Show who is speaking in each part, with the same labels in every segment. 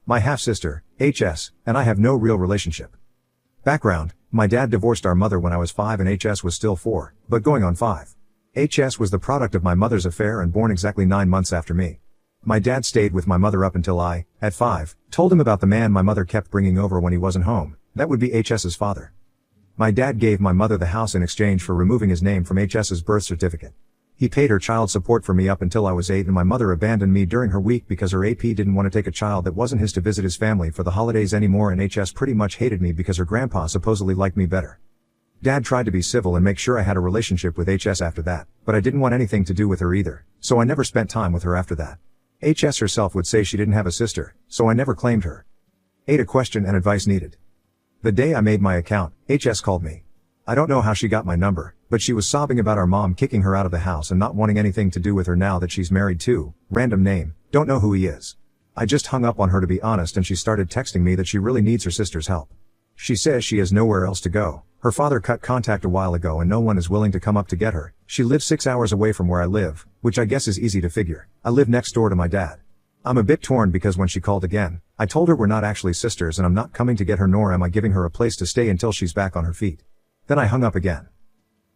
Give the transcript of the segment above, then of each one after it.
Speaker 1: My half-sister, HS, and I have no real relationship. Background: my dad divorced our mother when I was 5 and HS was still 4, but going on 5. HS was the product of my mother's affair and born exactly 9 months after me. My dad stayed with my mother up until I, at 5, told him about the man my mother kept bringing over when he wasn't home. That would be HS's father. My dad gave my mother the house in exchange for removing his name from HS's birth certificate. He paid her child support for me up until I was 8 and my mother abandoned me during her week because her AP didn't want to take a child that wasn't his to visit his family for the holidays anymore, and HS pretty much hated me because her grandpa supposedly liked me better. Dad tried to be civil and make sure I had a relationship with HS after that, but I didn't want anything to do with her either, so I never spent time with her after that. HS herself would say she didn't have a sister, so I never claimed her. 8. A question and advice needed. The day I made my account, HS called me. I don't know how she got my number, but she was sobbing about our mom kicking her out of the house and not wanting anything to do with her now that she's married to, random name, don't know who he is. I just hung up on her to be honest, and she started texting me that she really needs her sister's help. She says she has nowhere else to go. Her father cut contact a while ago and no one is willing to come up to get her. She lives 6 hours away from where I live, which I guess is easy to figure. I live next door to my dad. I'm a bit torn because when she called again, I told her we're not actually sisters and I'm not coming to get her, nor am I giving her a place to stay until she's back on her feet. Then I hung up again.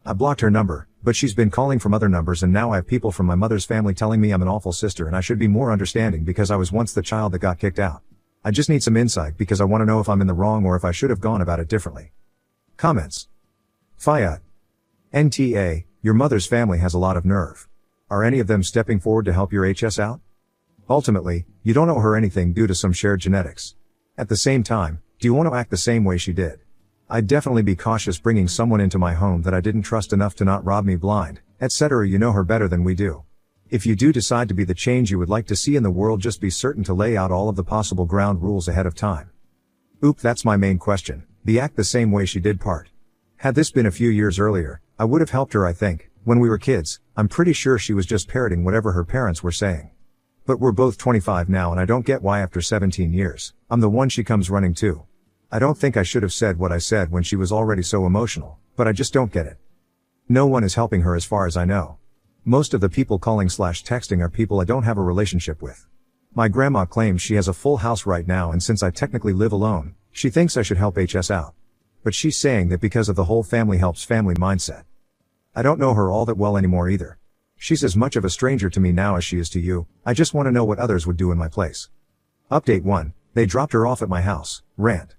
Speaker 1: I blocked her number, but she's been calling from other numbers and now I have people from my mother's family telling me I'm an awful sister and I should be more understanding because I was once the child that got kicked out. I just need some insight because I want to know if I'm in the wrong or if I should have gone about it differently. Comments. Fayad. NTA, your mother's family has a lot of nerve. Are any of them stepping forward to help your HS out? Ultimately, you don't owe her anything due to some shared genetics. At the same time, do you want to act the same way she did? I'd definitely be cautious bringing someone into my home that I didn't trust enough to not rob me blind, etc. You know her better than we do. If you do decide to be the change you would like to see in the world, just be certain to lay out all of the possible ground rules ahead of time. Oop, that's my main question, the act the same way she did part. Had this been a few years earlier, I would have helped her, I think. When we were kids, I'm pretty sure she was just parroting whatever her parents were saying. But we're both 25 now and I don't get why after 17 years, I'm the one she comes running to. I don't think I should have said what I said when she was already so emotional, but I just don't get it. No one is helping her as far as I know. Most of the people calling/texting are people I don't have a relationship with. My grandma claims she has a full house right now, and since I technically live alone, she thinks I should help HS out. But she's saying that because of the whole family helps family mindset. I don't know her all that well anymore either. She's as much of a stranger to me now as she is to you. I just want to know what others would do in my place. Update 1. They dropped her off at my house. Rant.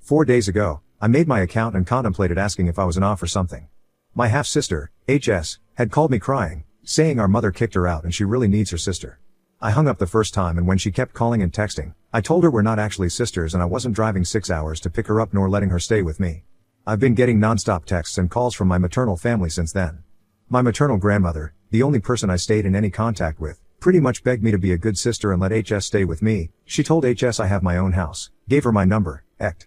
Speaker 1: 4 days ago, I made my account and contemplated asking if I was an off for something. My half-sister, HS, had called me crying, saying our mother kicked her out and she really needs her sister. I hung up the first time, and when she kept calling and texting, I told her we're not actually sisters and I wasn't driving 6 hours to pick her up nor letting her stay with me. I've been getting non-stop texts and calls from my maternal family since then. My maternal grandmother, the only person I stayed in any contact with, pretty much begged me to be a good sister and let HS stay with me. She told HS I have my own house, gave her my number, ect.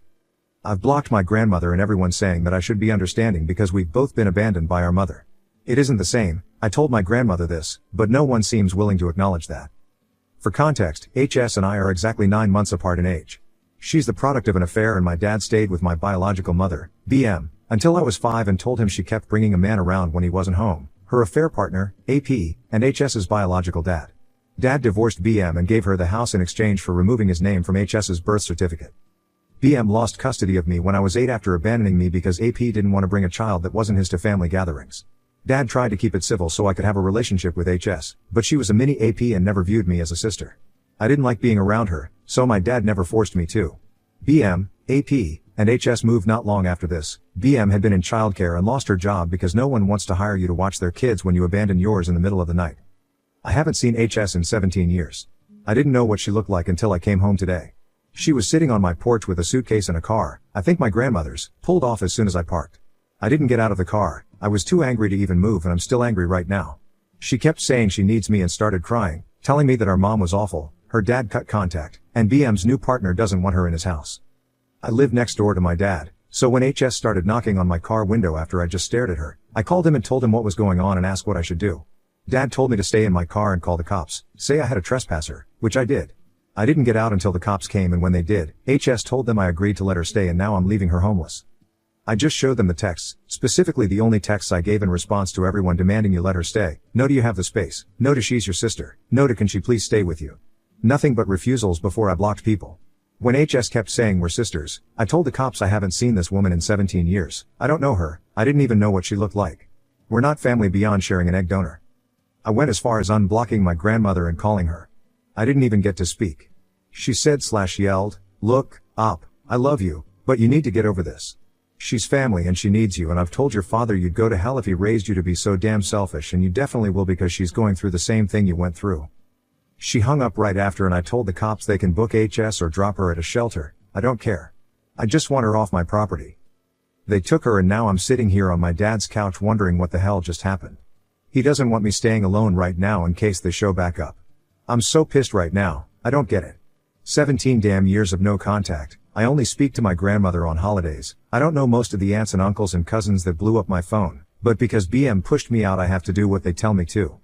Speaker 1: I've blocked my grandmother and everyone saying that I should be understanding because we've both been abandoned by our mother. It isn't the same. I told my grandmother this, but no one seems willing to acknowledge that. For context, HS and I are exactly 9 months apart in age. She's the product of an affair and my dad stayed with my biological mother, BM, until I was 5 and told him she kept bringing a man around when he wasn't home, her affair partner, AP, and HS's biological dad. Dad divorced BM and gave her the house in exchange for removing his name from HS's birth certificate. BM lost custody of me when I was 8 after abandoning me because AP didn't want to bring a child that wasn't his to family gatherings. Dad tried to keep it civil so I could have a relationship with HS, but she was a mini AP and never viewed me as a sister. I didn't like being around her, so my dad never forced me to. BM, AP, and HS moved not long after this. BM had been in childcare and lost her job because no one wants to hire you to watch their kids when you abandon yours in the middle of the night. I haven't seen HS in 17 years. I didn't know what she looked like until I came home today. She was sitting on my porch with a suitcase and a car, I think my grandmother's, pulled off as soon as I parked. I didn't get out of the car. I was too angry to even move, and I'm still angry right now. She kept saying she needs me and started crying, telling me that our mom was awful, her dad cut contact, and BM's new partner doesn't want her in his house. I live next door to my dad, so when HS started knocking on my car window after I just stared at her, I called him and told him what was going on and asked what I should do. Dad told me to stay in my car and call the cops, say I had a trespasser, which I did. I didn't get out until the cops came, and when they did, HS told them I agreed to let her stay and now I'm leaving her homeless. I just showed them the texts, specifically the only texts I gave in response to everyone demanding you let her stay. No, do you have the space? No, to she's your sister. No, to can she please stay with you? Nothing but refusals before I blocked people. When HS kept saying we're sisters, I told the cops I haven't seen this woman in 17 years. I don't know her, I didn't even know what she looked like. We're not family beyond sharing an egg donor. I went as far as unblocking my grandmother and calling her. I didn't even get to speak. She said/yelled, "Look, Op, I love you, but you need to get over this. She's family and she needs you, and I've told your father you'd go to hell if he raised you to be so damn selfish, and you definitely will because she's going through the same thing you went through." She hung up right after, and I told the cops they can book HS or drop her at a shelter. I don't care. I just want her off my property. They took her, and now I'm sitting here on my dad's couch wondering what the hell just happened. He doesn't want me staying alone right now in case they show back up. I'm so pissed right now, I don't get it. 17 damn years of no contact. I only speak to my grandmother on holidays. I don't know most of the aunts and uncles and cousins that blew up my phone, but because BM pushed me out I have to do what they tell me to.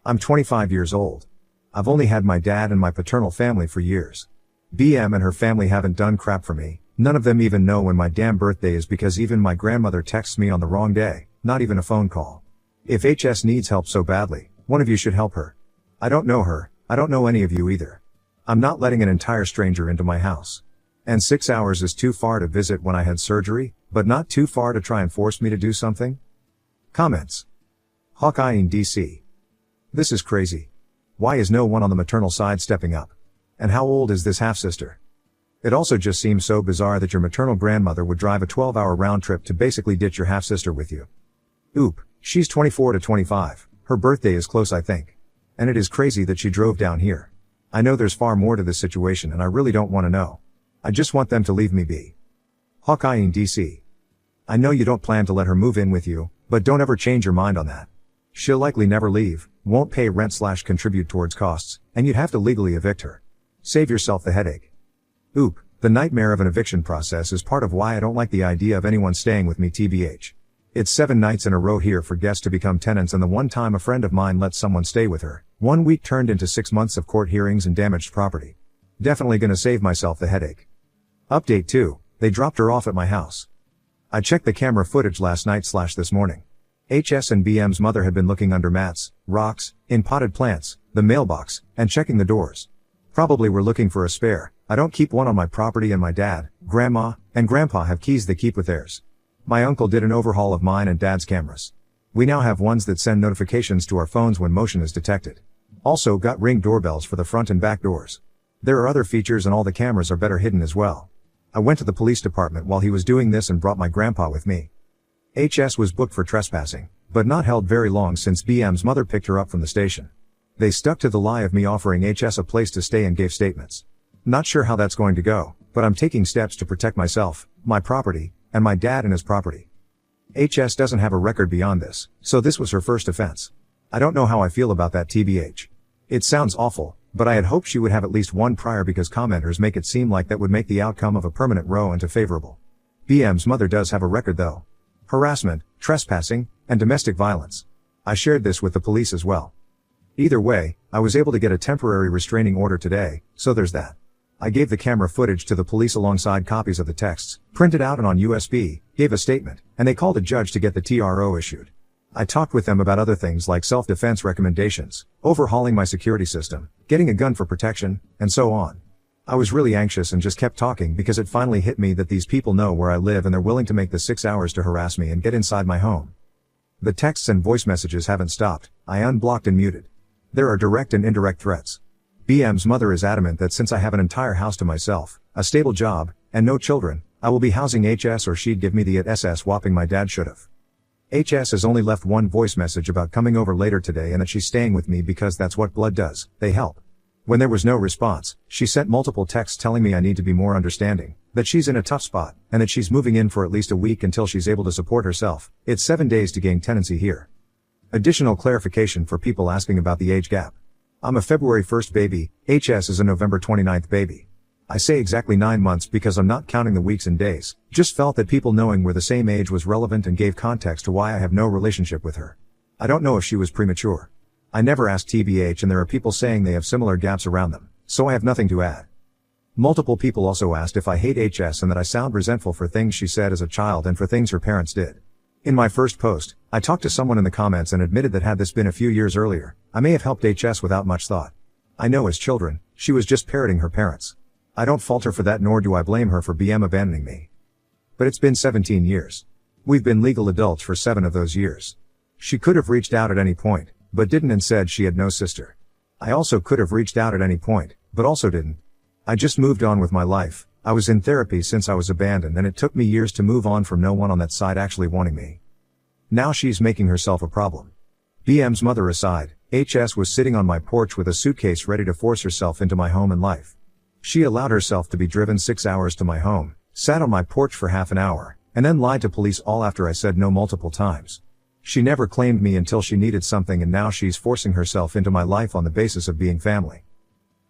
Speaker 1: I'm 25 years old. I've only had my dad and my paternal family for years. BM and her family haven't done crap for me. None of them even know when my damn birthday is because even my grandmother texts me on the wrong day, not even a phone call. If HS needs help so badly, one of you should help her. I don't know her, I don't know any of you either. I'm not letting an entire stranger into my house. And 6 hours is too far to visit when I had surgery, but not too far to try and force me to do something? Comments. Hawkeye in DC. This is crazy. Why is no one on the maternal side stepping up? And how old is this half-sister? It also just seems so bizarre that your maternal grandmother would drive a 12-hour round trip to basically ditch your half-sister with you. Oop, she's 24 to 25. Her birthday is close, I think. And it is crazy that she drove down here. I know there's far more to this situation and I really don't want to know. I just want them to leave me be. Hawkeye in DC. I know you don't plan to let her move in with you, but don't ever change your mind on that. She'll likely never leave, won't pay rent/contribute towards costs, and you'd have to legally evict her. Save yourself the headache. Oop, the nightmare of an eviction process is part of why I don't like the idea of anyone staying with me tbh. It's 7 nights in a row here for guests to become tenants, and the one time a friend of mine let someone stay with her, 1 week turned into 6 months of court hearings and damaged property. Definitely gonna save myself the headache. Update 2, they dropped her off at my house. I checked the camera footage last night/this morning. HS and BM's mother had been looking under mats, rocks, in potted plants, the mailbox, and checking the doors. Probably were looking for a spare. I don't keep one on my property, and my dad, grandma, and grandpa have keys they keep with theirs. My uncle did an overhaul of mine and dad's cameras. We now have ones that send notifications to our phones when motion is detected. Also got Ring doorbells for the front and back doors. There are other features and all the cameras are better hidden as well. I went to the police department while he was doing this and brought my grandpa with me. HS was booked for trespassing, but not held very long since BM's mother picked her up from the station. They stuck to the lie of me offering HS a place to stay and gave statements. Not sure how that's going to go, but I'm taking steps to protect myself, my property, and my dad and his property. HS doesn't have a record beyond this, so this was her first offense. I don't know how I feel about that tbh. It sounds awful, but I had hoped she would have at least one prior because commenters make it seem like that would make the outcome of a permanent row into favorable. BM's mother does have a record though. Harassment, trespassing, and domestic violence. I shared this with the police as well. Either way, I was able to get a temporary restraining order today, so there's that. I gave the camera footage to the police alongside copies of the texts, printed out and on USB, gave a statement, and they called a judge to get the TRO issued. I talked with them about other things like self-defense recommendations, overhauling my security system, getting a gun for protection, and so on. I was really anxious and just kept talking because it finally hit me that these people know where I live and they're willing to make the 6 hours to harass me and get inside my home. The texts and voice messages haven't stopped. I unblocked and muted. There are direct and indirect threats. BM's mother is adamant that since I have an entire house to myself, a stable job, and no children, I will be housing HS or she'd give me the SS whopping my dad should've. HS has only left one voice message about coming over later today and that she's staying with me because that's what blood does, they help. When there was no response, she sent multiple texts telling me I need to be more understanding, that she's in a tough spot, and that she's moving in for at least a week until she's able to support herself. It's 7 days to gain tenancy here. Additional clarification for people asking about the age gap. I'm a February 1st baby, HS is a November 29th baby. I say exactly 9 months because I'm not counting the weeks and days, just felt that people knowing we're the same age was relevant and gave context to why I have no relationship with her. I don't know if she was premature. I never asked TBH and there are people saying they have similar gaps around them, so I have nothing to add. Multiple people also asked if I hate HS and that I sound resentful for things she said as a child and for things her parents did. In my first post, I talked to someone in the comments and admitted that had this been a few years earlier, I may have helped HS without much thought. I know as children, She was just parroting her parents. I don't fault her for that, nor do I blame her for BM abandoning me. But it's been 17 years. We've been legal adults for 7 of those years. She could have reached out at any point, but didn't, and said she had no sister. I also could have reached out at any point, but also didn't. I just moved on with my life. I was in therapy since I was abandoned, and it took me years to move on from no one on that side actually wanting me. Now she's making herself a problem. BM's mother aside, HS was sitting on my porch with a suitcase ready to force herself into my home and life. She allowed herself to be driven 6 hours to my home, sat on my porch for half an hour, and then lied to police all after I said no multiple times. She never claimed me until she needed something, and now she's forcing herself into my life on the basis of being family.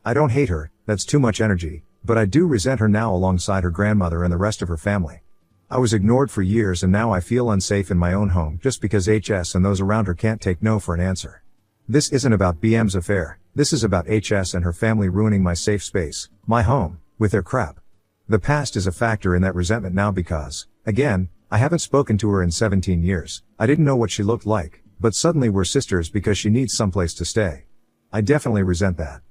Speaker 1: I don't hate her, that's too much energy, but I do resent her now alongside her grandmother and the rest of her family. I was ignored for years, and now I feel unsafe in my own home just because HS and those around her can't take no for an answer. This isn't about BM's affair, this is about HS and her family ruining my safe space, my home, with their crap. The past is a factor in that resentment now because, again, I haven't spoken to her in 17 years, I didn't know what she looked like, but suddenly we're sisters because she needs someplace to stay. I definitely resent that.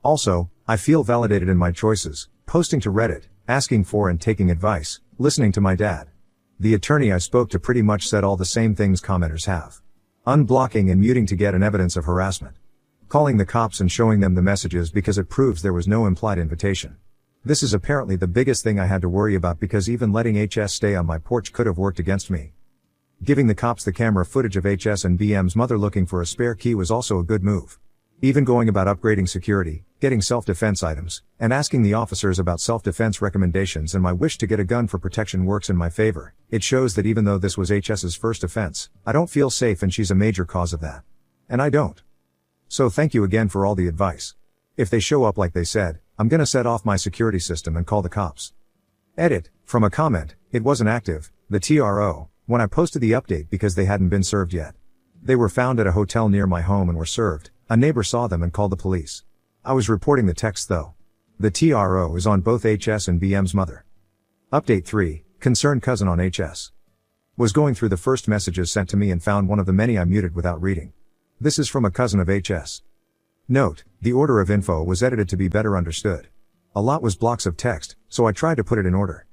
Speaker 1: Also, I feel validated in my choices, posting to Reddit, asking for and taking advice, listening to my dad. The attorney I spoke to pretty much said all the same things commenters have. Unblocking and muting to get an evidence of harassment. Calling the cops and showing them the messages because it proves there was no implied invitation. This is apparently the biggest thing I had to worry about, because even letting HS stay on my porch could have worked against me. Giving the cops the camera footage of HS and BM's mother looking for a spare key was also a good move. Even going about upgrading security, getting self-defense items, and asking the officers about self-defense recommendations and my wish to get a gun for protection works in my favor. It shows that even though this was HS's first offense, I don't feel safe, and she's a major cause of that. And I don't. So thank you again for all the advice. If they show up like they said, I'm gonna set off my security system and call the cops. Edit, from a comment, it wasn't active, the TRO, when I posted the update because they hadn't been served yet. They were found at a hotel near my home and were served. A neighbor saw them and called the police. I was reporting the text though. The TRO is on both HS and BM's mother. Update 3, concerned cousin on HS. Was going through the first messages sent to me and found one of the many I muted without reading. This is from a cousin of HS. Note, the order of info was edited to be better understood. A lot was blocks of text, so I tried to put it in order.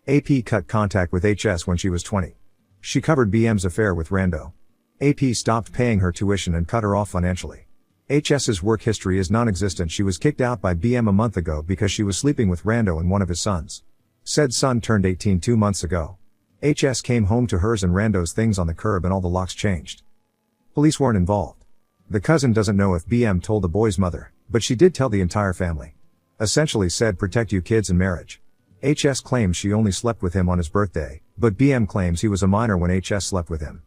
Speaker 1: AP cut contact with HS when she was 20. She covered BM's affair with Rando. AP stopped paying her tuition and cut her off financially. HS's work history is non-existent. She was kicked out by BM a month ago because she was sleeping with Rando and one of his sons. Said son turned 18 2 months ago. HS came home to hers and Rando's things on the curb and all the locks changed. Police weren't involved. The cousin doesn't know if BM told the boy's mother, but she did tell the entire family. Essentially said protect you kids and marriage. HS claims she only slept with him on his birthday, but BM claims he was a minor when HS slept with him.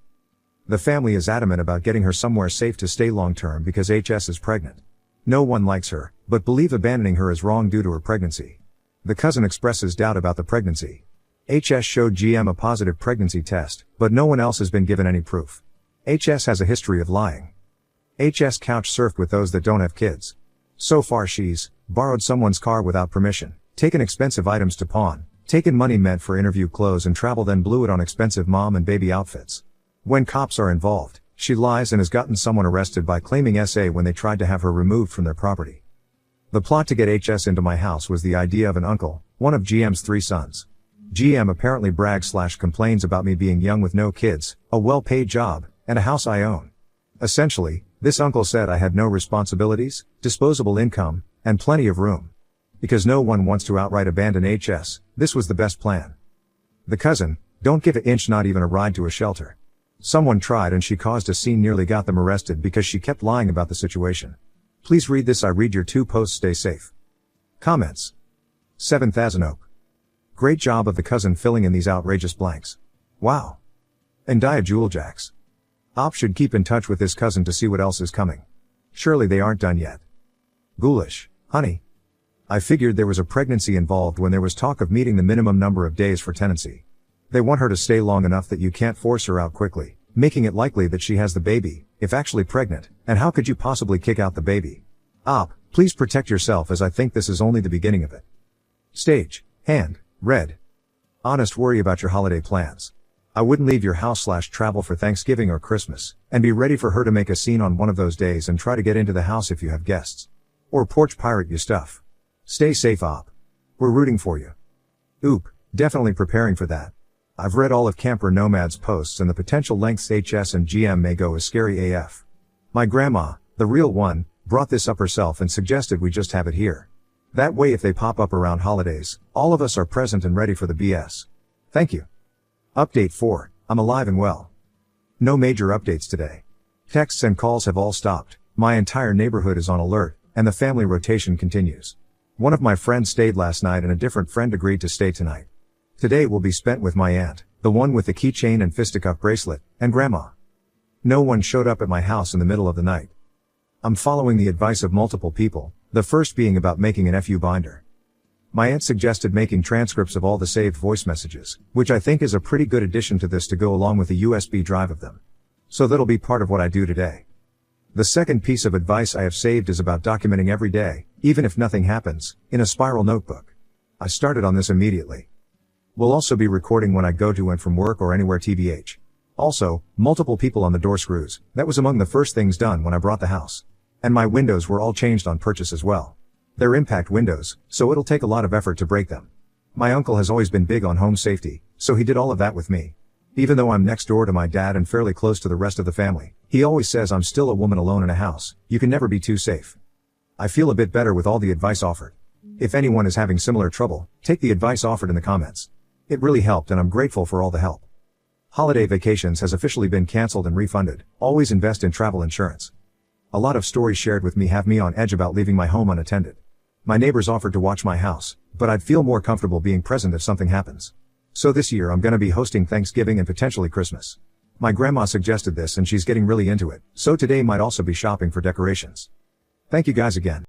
Speaker 1: The family is adamant about getting her somewhere safe to stay long term because HS is pregnant. No one likes her, but believe abandoning her is wrong due to her pregnancy. The cousin expresses doubt about the pregnancy. HS showed GM a positive pregnancy test, but no one else has been given any proof. HS has a history of lying. HS couch surfed with those that don't have kids. So far she's borrowed someone's car without permission, taken expensive items to pawn, taken money meant for interview clothes and travel, then blew it on expensive mom and baby outfits. When cops are involved, she lies and has gotten someone arrested by claiming SA when they tried to have her removed from their property. The plot to get HS into my house was the idea of an uncle, one of GM's 3 sons. GM apparently brags/complains about me being young with no kids, a well-paid job, and a house I own. Essentially, this uncle said I had no responsibilities, disposable income, and plenty of room. Because no one wants to outright abandon HS, this was the best plan. The cousin, don't give an inch, not even a ride to a shelter. Someone tried and she caused a scene, nearly got them arrested because she kept lying about the situation. Please read this. I read your 2 posts. Stay safe. Comments. 7,000 Oak. Great job of the cousin filling in these outrageous blanks. Wow. And Dia Jewel Jacks. Op should keep in touch with this cousin to see what else is coming. Surely they aren't done yet. Ghoulish, honey. I figured there was a pregnancy involved when there was talk of meeting the minimum number of days for tenancy. They want her to stay long enough that you can't force her out quickly, making it likely that she has the baby, if actually pregnant, and how could you possibly kick out the baby? Op, please protect yourself, as I think this is only the beginning of it. Stage, hand, red. Honest worry about your holiday plans. I wouldn't leave your house/travel for Thanksgiving or Christmas, and be ready for her to make a scene on one of those days and try to get into the house if you have guests. Or porch pirate you stuff. Stay safe op. We're rooting for you. Oop, definitely preparing for that. I've read all of Camper Nomad's posts and the potential lengths HS and GM may go is scary AF. My grandma, the real one, brought this up herself and suggested we just have it here. That way if they pop up around holidays, all of us are present and ready for the BS. Thank you. Update 4, I'm alive and well. No major updates today. Texts and calls have all stopped, my entire neighborhood is on alert, and the family rotation continues. One of my friends stayed last night and a different friend agreed to stay tonight. Today will be spent with my aunt, the one with the keychain and fisticuff bracelet, and grandma. No one showed up at my house in the middle of the night. I'm following the advice of multiple people, the first being about making an FU binder. My aunt suggested making transcripts of all the saved voice messages, which I think is a pretty good addition to this to go along with a USB drive of them. So that'll be part of what I do today. The second piece of advice I have saved is about documenting every day, even if nothing happens, in a spiral notebook. I started on this immediately. We'll also be recording when I go to and from work or anywhere tbh. Also, multiple people on the door screws, that was among the first things done when I bought the house. And my windows were all changed on purchase as well. They're impact windows, so it'll take a lot of effort to break them. My uncle has always been big on home safety, so he did all of that with me. Even though I'm next door to my dad and fairly close to the rest of the family, he always says I'm still a woman alone in a house, you can never be too safe. I feel a bit better with all the advice offered. If anyone is having similar trouble, take the advice offered in the comments. It really helped and I'm grateful for all the help. Holiday vacations has officially been cancelled and refunded, always invest in travel insurance. A lot of stories shared with me have me on edge about leaving my home unattended. My neighbors offered to watch my house, but I'd feel more comfortable being present if something happens. So this year I'm gonna be hosting Thanksgiving and potentially Christmas. My grandma suggested this and she's getting really into it, so today might also be shopping for decorations. Thank you guys again.